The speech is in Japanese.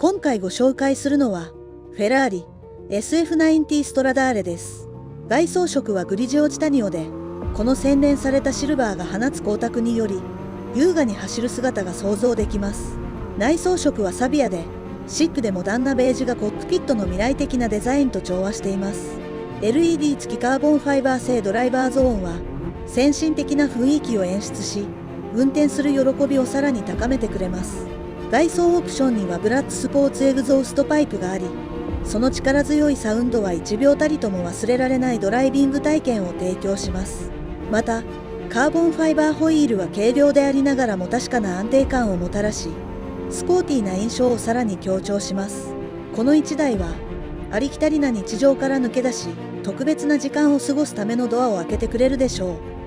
今回ご紹介するのはフェラーリ SF90 ストラダーレです。外装色はグリジオチタニオで、この洗練されたシルバーが放つ光沢により優雅に走る姿が想像できます。内装色はサビアでシックでモダンなベージュがコックピットの未来的なデザインと調和しています。 LED 付きカーボンファイバー製ドライバーゾーンは先進的な雰囲気を演出し、運転する喜びをさらに高めてくれます。外装オプションにはブラックスポーツエグゾーストパイプがあり、その力強いサウンドは1秒たりとも忘れられないドライビング体験を提供します。またカーボンファイバーホイールは軽量でありながらも確かな安定感をもたらし、スポーティーな印象をさらに強調します。この1台はありきたりな日常から抜け出し、特別な時間を過ごすためのドアを開けてくれるでしょう。